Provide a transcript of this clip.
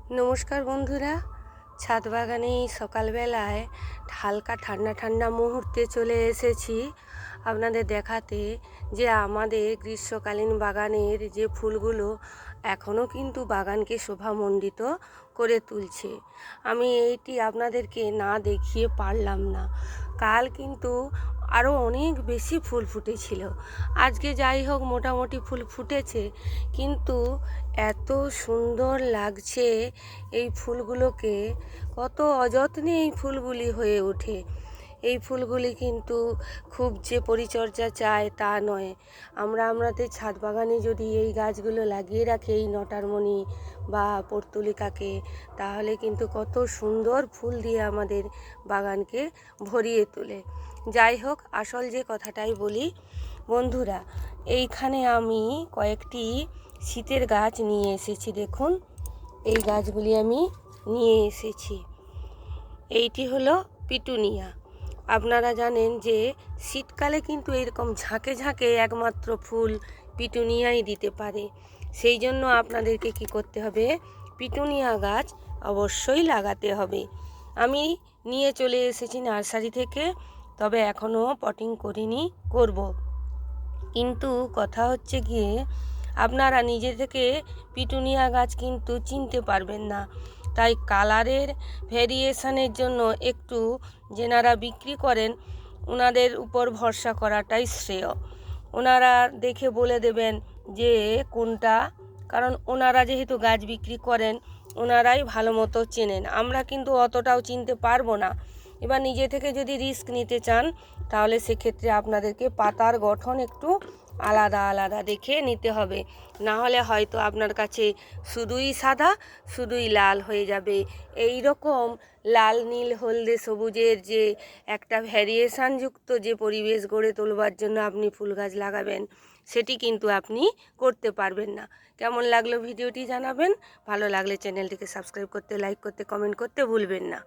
নমস্কার বন্ধুরা, ছাদ বাগানে সকালবেলায় হালকা ঠান্ডা ঠান্ডা মুহূর্তে চলে এসেছি আপনাদের দেখাতে যে আমাদের গ্রীষ্মকালীন বাগানের যে ফুলগুলো এখনও কিন্তু বাগানকে শোভামণ্ডিত করে তুলছে। আমি এইটি আপনাদেরকে না দেখিয়ে পারলাম না। কাল কিন্তু আরও অনেক বেশি ফুল ফুটেছিল, আজকে যাই হোক মোটামুটি ফুল ফুটেছে, কিন্তু এত সুন্দর লাগছে এই ফুলগুলোকে। কত অযত্নে এই ফুলগুলি হয়ে ওঠে। এই ফুলগুলি কিন্তু খুব যে পরিচর্যা চায় তা নয়। আমাদের ছাদ বাগানে যদি এই গাছগুলো লাগিয়ে রাখে, এই নটারমণি বা পর্তুলিকাকে, তাহলে কিন্তু কত সুন্দর ফুল দিয়ে আমাদের বাগানকে ভরিয়ে তোলে। যাই হোক, আসল যে কথাটাই বলি বন্ধুরা, এইখানে আমি কয়েকটি শীতের গাছ নিয়ে এসেছি। দেখুন, এই গাছগুলি আমি নিয়ে এসেছি। এইটি হলো পিটুনিয়া। আপনারা জানেন যে শীতকালে কিন্তু এরকম ঝাঁকে ঝাঁকে একমাত্র ফুল পিটুনিয়াই দিতে পারে। সেই জন্য আপনাদেরকে কি করতে হবে, পিটুনিয়া গাছ অবশ্যই লাগাতে হবে। আমি নিয়ে চলে এসেছি নার্সারি থেকে, তবে এখনও পটিং করিনি, করব। কিন্তু কথা হচ্ছে গিয়ে আপনারা নিজে থেকে পিটুনিয়া গাছ কিন্তু চিনতে পারবেন না। তাই কালারের ভেরিয়েশনের জন্য একটু যেনারা বিক্রি করেন ওনাদের উপর ভরসা করাটাই শ্রেয়। ওনারা দেখে বলে দেবেন যে কোনটা, কারণ ওনারা যেহেতু গাছ বিক্রি করেন ওনারাই ভালো মতো চেনেন। আমরা কিন্তু অতটাও চিনতে পারবো না। এবার নিজে থেকে যদি রিস্ক নিতে চান তাহলে সেক্ষেত্রে আপনাদেরকে পাতার গঠন একটু আলাদা আলাদা দেখে নিতে হবে। না হলে হয়তো আপনার কাছে শুধুই সাদা, শুধুই লাল হয়ে যাবে। এই রকম লাল নীল হলদে সবুজের যে একটা ভ্যারিয়েশানযুক্ত যে পরিবেশ গড়ে তোলবার জন্য আপনি ফুল গাছ লাগাবেন, সেটি কিন্তু আপনি করতে পারবেন না। কেমন লাগলো ভিডিওটি জানাবেন। ভালো লাগলে চ্যানেলটিকে সাবস্ক্রাইব করতে, লাইক করতে, কমেন্ট করতে ভুলবেন না।